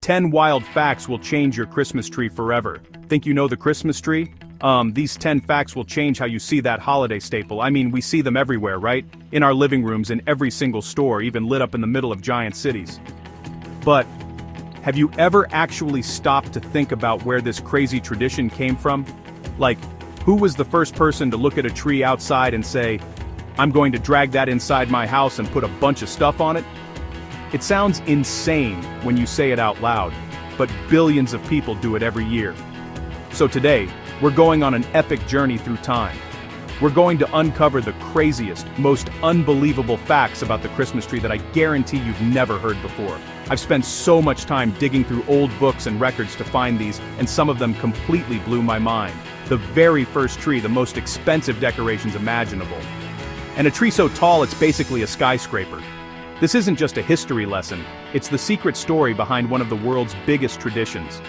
10 wild facts will change your Christmas tree forever. Think you know the Christmas tree? These 10 facts will change how you see that holiday staple. I mean, we see them everywhere, right? In our living rooms, in every single store, even lit up in the middle of giant cities. But have you ever actually stopped to think about where this crazy tradition came from? Like, who was the first person to look at a tree outside and say, "I'm going to drag that inside my house and put a bunch of stuff on it"? It sounds insane when you say it out loud, but billions of people do it every year. So today, we're going on an epic journey through time. We're going to uncover the craziest, most unbelievable facts about the Christmas tree that I guarantee you've never heard before. I've spent so much time digging through old books and records to find these, and some of them completely blew my mind. The very first tree, the most expensive decorations imaginable. And a tree so tall it's basically a skyscraper. This isn't just a history lesson, it's the secret story behind one of the world's biggest traditions.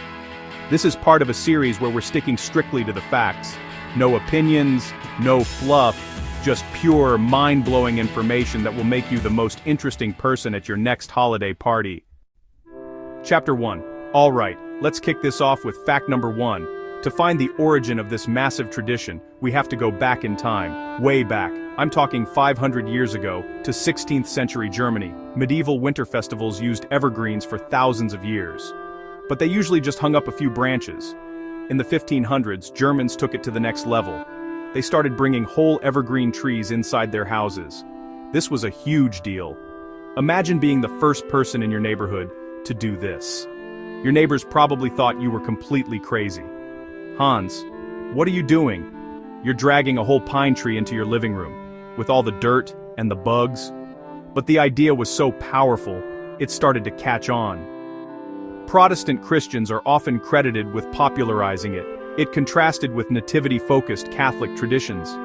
This is part of a series where we're sticking strictly to the facts. No opinions, no fluff, just pure, mind-blowing information that will make you the most interesting person at your next holiday party. Chapter 1. Alright, let's kick this off with fact number 1. To find the origin of this massive tradition, we have to go back in time, way back. I'm talking 500 years ago, to 16th century Germany. Medieval winter festivals used evergreens for thousands of years. But they usually just hung up a few branches. In the 1500s, Germans took it to the next level. They started bringing whole evergreen trees inside their houses. This was a huge deal. Imagine being the first person in your neighborhood to do this. Your neighbors probably thought you were completely crazy. "Hans, what are you doing?" You're dragging a whole pine tree into your living room, with all the dirt and the bugs. But the idea was so powerful, it started to catch on. Protestant Christians are often credited with popularizing it. It contrasted with nativity-focused Catholic traditions.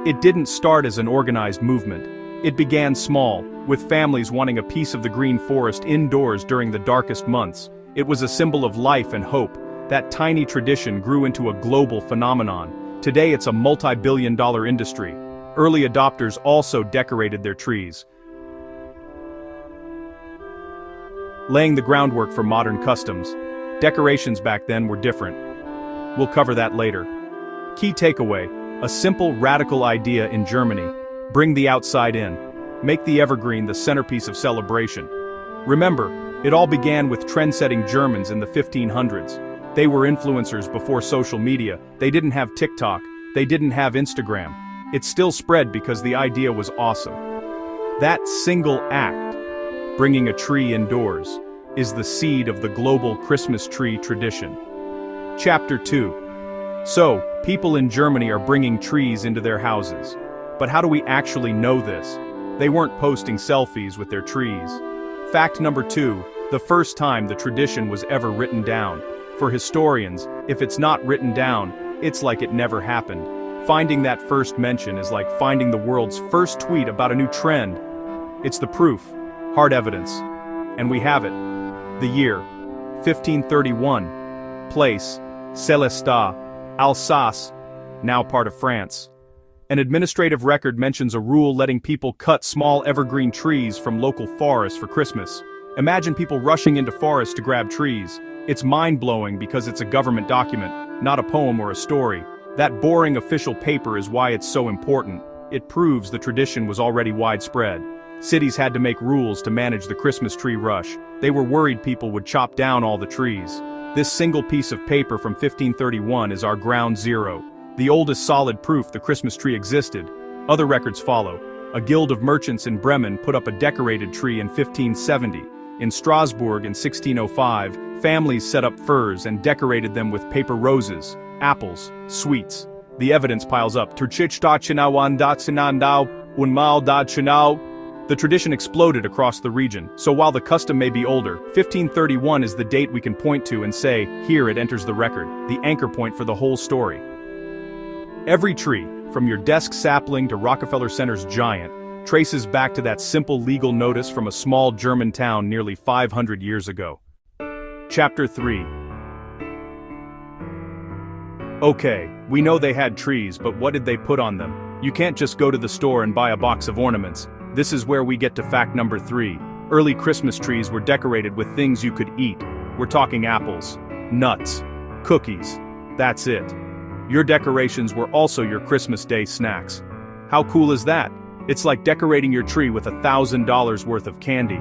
It didn't start as an organized movement. It began small, with families wanting a piece of the green forest indoors during the darkest months. It was a symbol of life and hope. That tiny tradition grew into a global phenomenon. Today it's a multi-billion-dollar industry. Early adopters also decorated their trees, laying the groundwork for modern customs. Decorations back then were different. We'll cover that later. Key takeaway: a simple, radical idea in Germany. Bring the outside in. Make the evergreen the centerpiece of celebration. Remember, it all began with trend-setting Germans in the 1500s. They were influencers before social media. They didn't have TikTok. They didn't have Instagram. It still spread because the idea was awesome. That single act, bringing a tree indoors, is the seed of the global Christmas tree tradition. Chapter 2. So, people in Germany are bringing trees into their houses. But how do we actually know this? They weren't posting selfies with their trees. Fact number 2. The first time the tradition was ever written down. For historians, if it's not written down, it's like it never happened. Finding that first mention is like finding the world's first tweet about a new trend. It's the proof, hard evidence. And we have it. The year, 1531. Place, Célestat, Alsace, now part of France. An administrative record mentions a rule letting people cut small evergreen trees from local forests for Christmas. Imagine people rushing into forests to grab trees. It's mind-blowing because it's a government document, not a poem or a story. That boring official paper is why it's so important. It proves the tradition was already widespread. Cities had to make rules to manage the Christmas tree rush. They were worried people would chop down all the trees. This single piece of paper from 1531 is our ground zero, the oldest solid proof the Christmas tree existed. Other records follow. A guild of merchants in Bremen put up a decorated tree in 1570. In Strasbourg in 1605, families set up furs and decorated them with paper roses, apples, sweets. The evidence piles up. The tradition exploded across the region, so while the custom may be older, 1531 is the date we can point to and say, here it enters the record, the anchor point for the whole story. Every tree, from your desk sapling to Rockefeller Center's giant, traces back to that simple legal notice from a small German town nearly 500 years ago. Chapter 3. Okay, we know they had trees, but what did they put on them? You can't just go to the store and buy a box of ornaments. This is where we get to fact number 3. Early Christmas trees were decorated with things you could eat. We're talking apples, nuts, cookies. That's it. Your decorations were also your Christmas Day snacks. How cool is that? It's like decorating your tree with $1,000 worth of candy.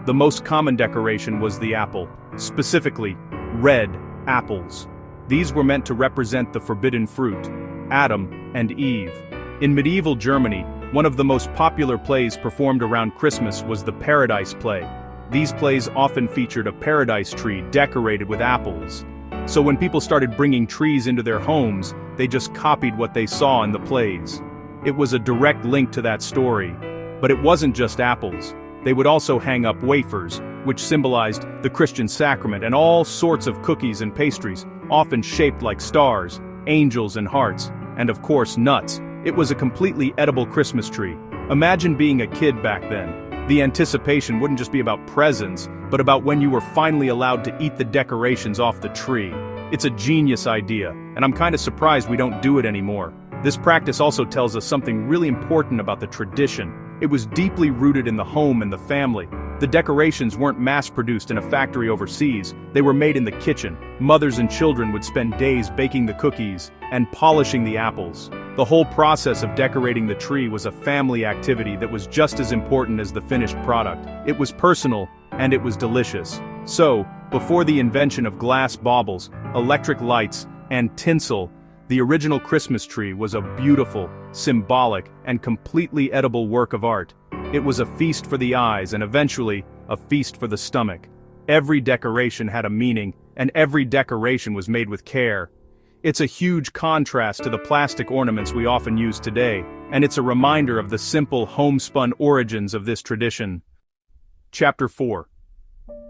The most common decoration was the apple, specifically, red apples. These were meant to represent the forbidden fruit, Adam and Eve. In medieval Germany, one of the most popular plays performed around Christmas was the Paradise Play. These plays often featured a paradise tree decorated with apples. So when people started bringing trees into their homes, they just copied what they saw in the plays. It was a direct link to that story. But it wasn't just apples. They would also hang up wafers, which symbolized the Christian sacrament, and all sorts of cookies and pastries, often shaped like stars, angels and hearts, and of course nuts. It was a completely edible Christmas tree. Imagine being a kid back then. The anticipation wouldn't just be about presents, but about when you were finally allowed to eat the decorations off the tree. It's a genius idea, and I'm kinda surprised we don't do it anymore. This practice also tells us something really important about the tradition. It was deeply rooted in the home and the family. The decorations weren't mass-produced in a factory overseas, they were made in the kitchen. Mothers and children would spend days baking the cookies and polishing the apples. The whole process of decorating the tree was a family activity that was just as important as the finished product. It was personal, and it was delicious. So, before the invention of glass baubles, electric lights, and tinsel, the original Christmas tree was a beautiful, symbolic, and completely edible work of art. It was a feast for the eyes and eventually, a feast for the stomach. Every decoration had a meaning, and every decoration was made with care. It's a huge contrast to the plastic ornaments we often use today, and it's a reminder of the simple homespun origins of this tradition. Chapter 4.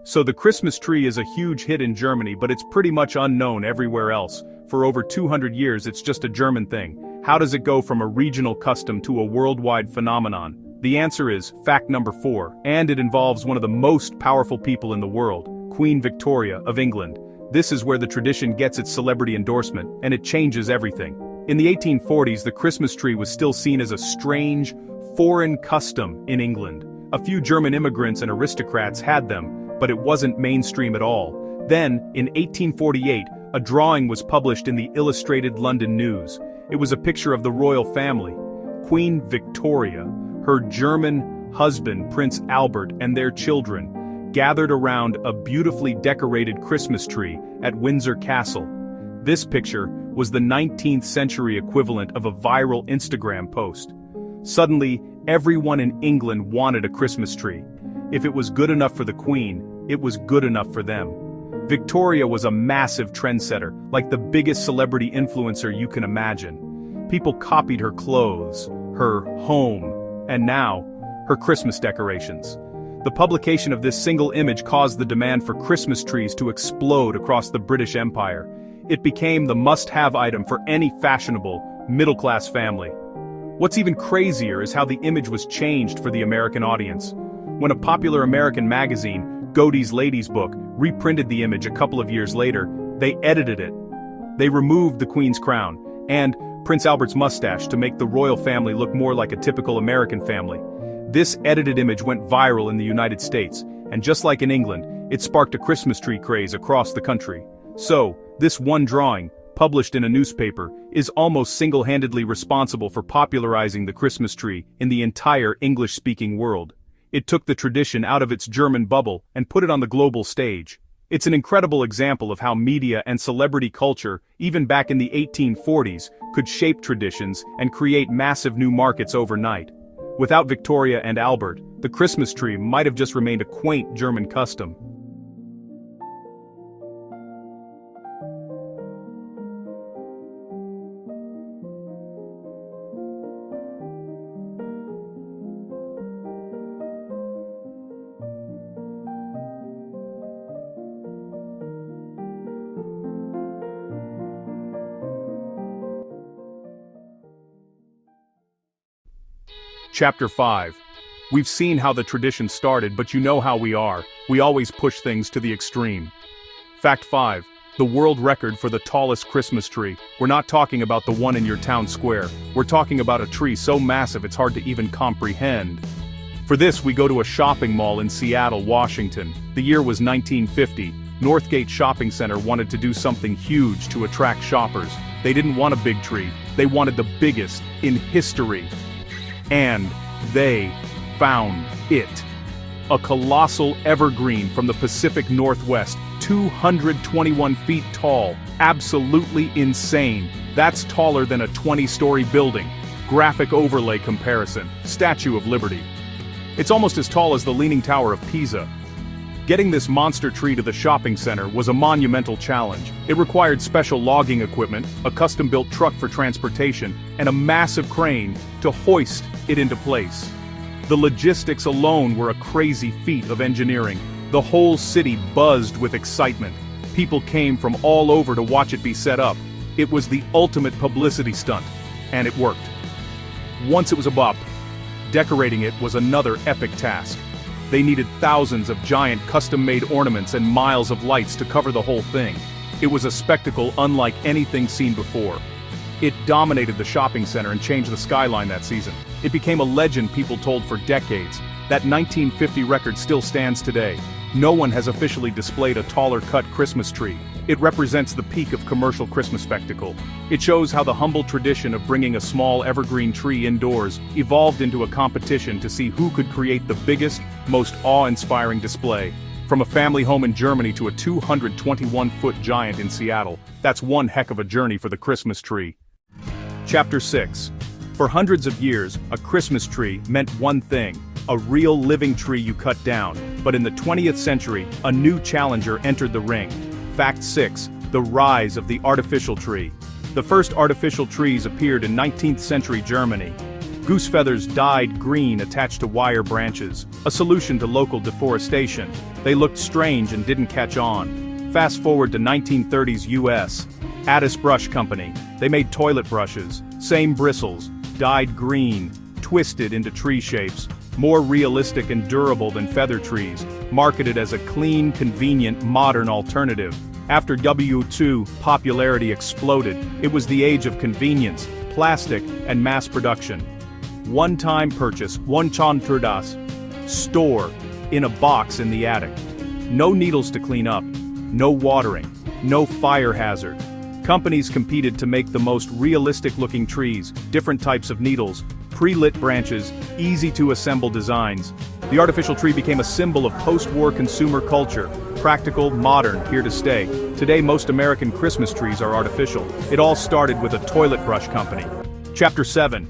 So the Christmas tree is a huge hit in Germany, but it's pretty much unknown everywhere else. For over 200 years it's just a German thing. How does it go from a regional custom to a worldwide phenomenon? The answer is fact number 4, and it involves one of the most powerful people in the world, Queen Victoria of England. This is where the tradition gets its celebrity endorsement, and it changes everything. In the 1840s, the Christmas tree was still seen as a strange, foreign custom in England. A few German immigrants and aristocrats had them, but it wasn't mainstream at all. Then, in 1848, a drawing was published in the Illustrated London News. It was a picture of the royal family. Queen Victoria, her German husband Prince Albert, and their children gathered around a beautifully decorated Christmas tree at Windsor Castle. This picture was the 19th century equivalent of a viral Instagram post. Suddenly, everyone in England wanted a Christmas tree. If it was good enough for the Queen, it was good enough for them. Victoria was a massive trendsetter, like the biggest celebrity influencer you can imagine. People copied her clothes, her home, and now, her Christmas decorations. The publication of this single image caused the demand for Christmas trees to explode across the British Empire. It became the must-have item for any fashionable, middle-class family. What's even crazier is how the image was changed for the American audience. When a popular American magazine, Godey's Lady's Book, reprinted the image a couple of years later, they edited it. They removed the Queen's crown and Prince Albert's mustache to make the royal family look more like a typical American family. This edited image went viral in the United States, and just like in England, it sparked a Christmas tree craze across the country. So, this one drawing, published in a newspaper, is almost single-handedly responsible for popularizing the Christmas tree in the entire English-speaking world. It took the tradition out of its German bubble and put it on the global stage. It's an incredible example of how media and celebrity culture, even back in the 1840s, could shape traditions and create massive new markets overnight. Without Victoria and Albert, the Christmas tree might have just remained a quaint German custom. Chapter 5. We've seen how the tradition started, but you know how we are. We always push things to the extreme. Fact 5. The world record for the tallest Christmas tree. We're not talking about the one in your town square. We're talking about a tree so massive it's hard to even comprehend. For this, we go to a shopping mall in Seattle, Washington. The year was 1950. Northgate Shopping Center wanted to do something huge to attract shoppers. They didn't want a big tree, they wanted the biggest in history. And they found it. A colossal evergreen from the Pacific Northwest, 221 feet tall, absolutely insane. That's taller than a 20-story building. Graphic overlay comparison, Statue of Liberty. It's almost as tall as the Leaning Tower of Pisa. Getting this monster tree to the shopping center was a monumental challenge. It required special logging equipment, a custom-built truck for transportation, and a massive crane to hoist it into place. The logistics alone were a crazy feat of engineering. The whole city buzzed with excitement. People came from all over to watch it be set up. It was the ultimate publicity stunt, and it worked. Once it was up, decorating it was another epic task. They needed thousands of giant custom-made ornaments and miles of lights to cover the whole thing. It was a spectacle unlike anything seen before. It dominated the shopping center and changed the skyline that season. It became a legend people told for decades. That 1950 record still stands today. No one has officially displayed a taller-cut Christmas tree. It represents the peak of commercial Christmas spectacle. It shows how the humble tradition of bringing a small evergreen tree indoors evolved into a competition to see who could create the biggest, most awe-inspiring display. From a family home in Germany to a 221-foot giant in Seattle, that's one heck of a journey for the Christmas tree. Chapter 6. For hundreds of years, a Christmas tree meant one thing: a real living tree you cut down. But in the 20th century, a new challenger entered the ring. Fact 6. The rise of the artificial tree. The first artificial trees appeared in 19th century Germany. Goose feathers dyed green attached to wire branches, a solution to local deforestation. They looked strange and didn't catch on. Fast forward to 1930s US. Addis Brush Company. They made toilet brushes, same bristles, dyed green, twisted into tree shapes, more realistic and durable than feather trees, marketed as a clean, convenient, modern alternative. After W2, popularity exploded. It was the age of convenience, plastic, and mass production. One-time purchase, store, in a box in the attic. No needles to clean up, no watering, no fire hazard. Companies competed to make the most realistic-looking trees, different types of needles, pre-lit branches, easy-to-assemble designs. The artificial tree became a symbol of post-war consumer culture. Practical, modern, here to stay. Today most American Christmas trees are artificial. It all started with a toilet brush company. Chapter 7.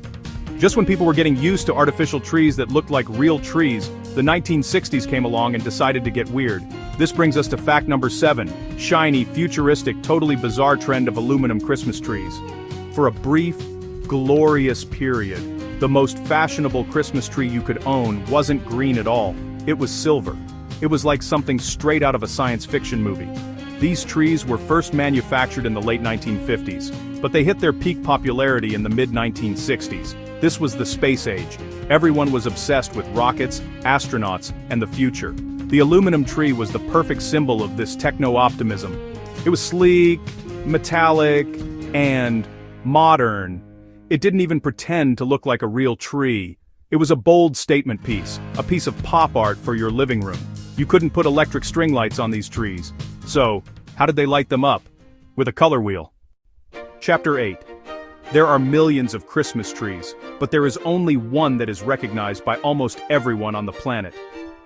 Just when people were getting used to artificial trees that looked like real trees, the 1960s came along and decided to get weird. This brings us to fact number 7. Shiny, futuristic, totally bizarre trend of aluminum Christmas trees. For a brief, glorious period, the most fashionable Christmas tree you could own wasn't green at all. It was silver. It was like something straight out of a science fiction movie. These trees were first manufactured in the late 1950s, but they hit their peak popularity in the mid-1960s. This was the space age. Everyone was obsessed with rockets, astronauts, and the future. The aluminum tree was the perfect symbol of this techno-optimism. It was sleek, metallic, and modern. It didn't even pretend to look like a real tree. It was a bold statement piece, a piece of pop art for your living room. You couldn't put electric string lights on these trees. So, how did they light them up? With a color wheel. Chapter 8. There are millions of Christmas trees, but there is only one that is recognized by almost everyone on the planet.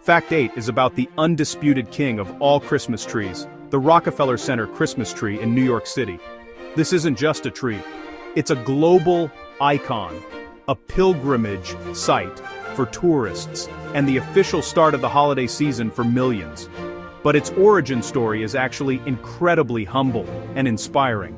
Fact 8 is about the undisputed king of all Christmas trees, the Rockefeller Center Christmas tree in New York City. This isn't just a tree. It's a global icon, a pilgrimage site for tourists, and the official start of the holiday season for millions. But its origin story is actually incredibly humble and inspiring.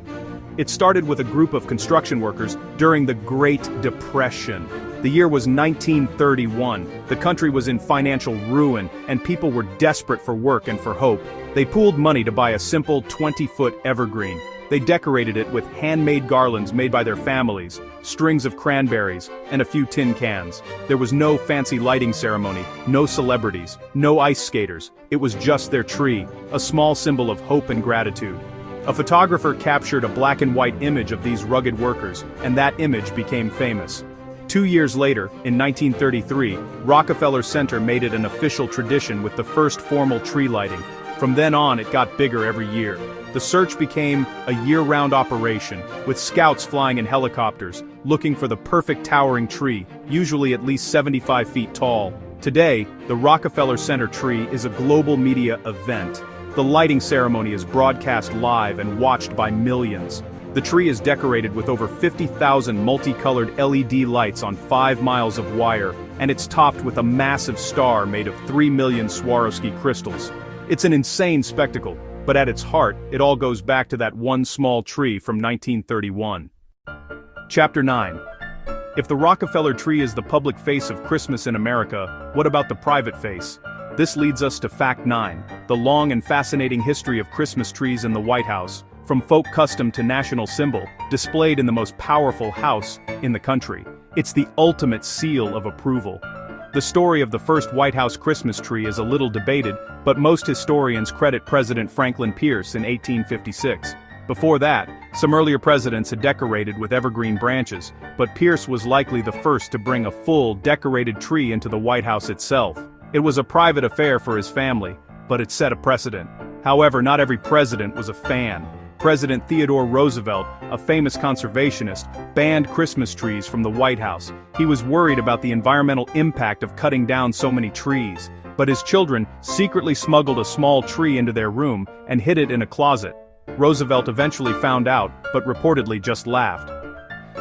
It started with a group of construction workers during the Great Depression. The year was 1931. The country was in financial ruin, and people were desperate for work and for hope. They pooled money to buy a simple 20-foot evergreen. They decorated it with handmade garlands made by their families, strings of cranberries, and a few tin cans. There was no fancy lighting ceremony, no celebrities, no ice skaters. It was just their tree, a small symbol of hope and gratitude. A photographer captured a black and white image of these rugged workers, and that image became famous. 2 years later, in 1933, Rockefeller Center made it an official tradition with the first formal tree lighting. From then on, it got bigger every year. The search became a year-round operation, with scouts flying in helicopters, looking for the perfect towering tree, usually at least 75 feet tall. Today, the Rockefeller Center tree is a global media event. The lighting ceremony is broadcast live and watched by millions. The tree is decorated with over 50,000 multicolored LED lights on 5 miles of wire, and it's topped with a massive star made of 3 million Swarovski crystals. It's an insane spectacle, but at its heart, it all goes back to that one small tree from 1931. Chapter 9. If the Rockefeller tree is the public face of Christmas in America, what about the private face? This leads us to Fact 9, the long and fascinating history of Christmas trees in the White House, from folk custom to national symbol, displayed in the most powerful house in the country. It's the ultimate seal of approval. The story of the first White House Christmas tree is a little debated, but most historians credit President Franklin Pierce in 1856. Before that, some earlier presidents had decorated with evergreen branches, but Pierce was likely the first to bring a full, decorated tree into the White House itself. It was a private affair for his family, but it set a precedent. However, not every president was a fan. President Theodore Roosevelt, a famous conservationist, banned Christmas trees from the White House. He was worried about the environmental impact of cutting down so many trees, but his children secretly smuggled a small tree into their room and hid it in a closet. Roosevelt eventually found out, but reportedly just laughed.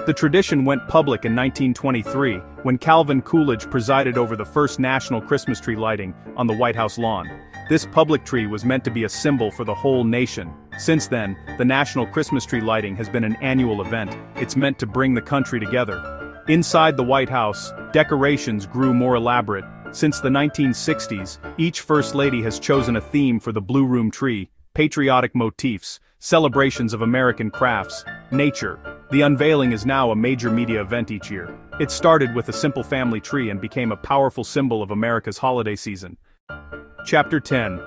The tradition went public in 1923, when Calvin Coolidge presided over the first national Christmas tree lighting on the White House lawn. This public tree was meant to be a symbol for the whole nation. Since then, the national Christmas tree lighting has been an annual event. It's meant to bring the country together. Inside the White House, decorations grew more elaborate. Since the 1960s, each First Lady has chosen a theme for the Blue Room tree: patriotic motifs, celebrations of American crafts, nature. The unveiling is now a major media event each year. It started with a simple family tree and became a powerful symbol of America's holiday season. Chapter 10.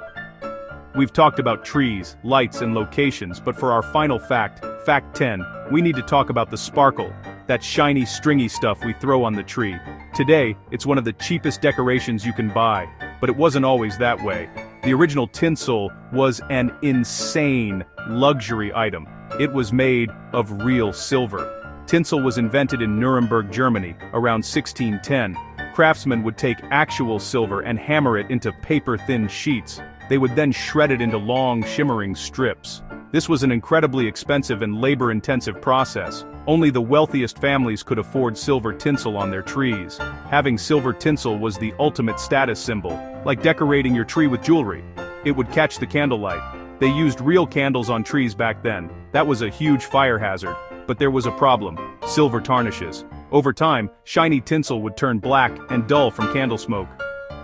We've talked about trees, lights, and locations, but for our final fact, Fact 10, we need to talk about the sparkle, that shiny, stringy stuff we throw on the tree. Today, it's one of the cheapest decorations you can buy, but it wasn't always that way. The original tinsel was an insane luxury item. It was made of real silver. Tinsel was invented in Nuremberg, Germany, around 1610. Craftsmen would take actual silver and hammer it into paper-thin sheets. They would then shred it into long, shimmering strips. This was an incredibly expensive and labor-intensive process. Only the wealthiest families could afford silver tinsel on their trees. Having silver tinsel was the ultimate status symbol, like decorating your tree with jewelry. It would catch the candlelight. They used real candles on trees back then. That was a huge fire hazard. But there was a problem: silver tarnishes. Over time, shiny tinsel would turn black and dull from candle smoke.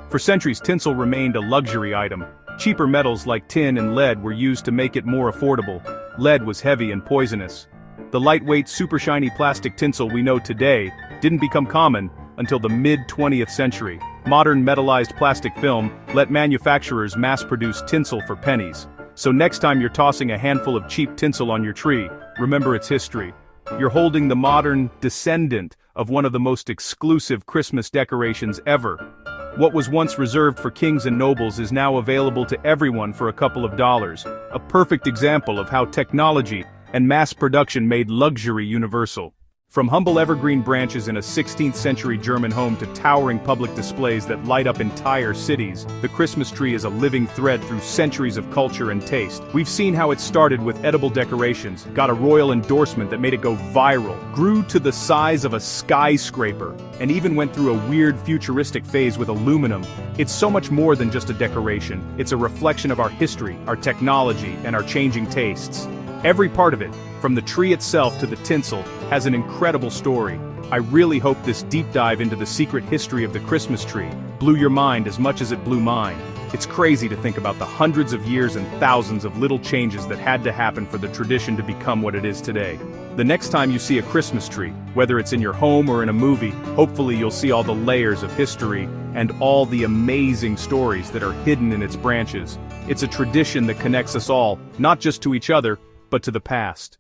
For centuries, tinsel remained a luxury item. Cheaper metals like tin and lead were used to make it more affordable. Lead was heavy and poisonous. The lightweight, super shiny plastic tinsel we know today didn't become common until the mid-20th century. Modern metallized plastic film let manufacturers mass-produce tinsel for pennies. So next time you're tossing a handful of cheap tinsel on your tree, remember its history. You're holding the modern descendant of one of the most exclusive Christmas decorations ever. What was once reserved for kings and nobles is now available to everyone for a couple of dollars. A perfect example of how technology and mass production made luxury universal. From humble evergreen branches in a 16th century German home to towering public displays that light up entire cities, the Christmas tree is a living thread through centuries of culture and taste. We've seen how it started with edible decorations, got a royal endorsement that made it go viral, grew to the size of a skyscraper, and even went through a weird futuristic phase with aluminum. It's so much more than just a decoration. It's a reflection of our history, our technology, and our changing tastes. Every part of it, from the tree itself to the tinsel, has an incredible story. I really hope this deep dive into the secret history of the Christmas tree blew your mind as much as it blew mine. It's crazy to think about the hundreds of years and thousands of little changes that had to happen for the tradition to become what it is today. The next time you see a Christmas tree, whether it's in your home or in a movie, hopefully you'll see all the layers of history and all the amazing stories that are hidden in its branches. It's a tradition that connects us all, not just to each other, but to the past.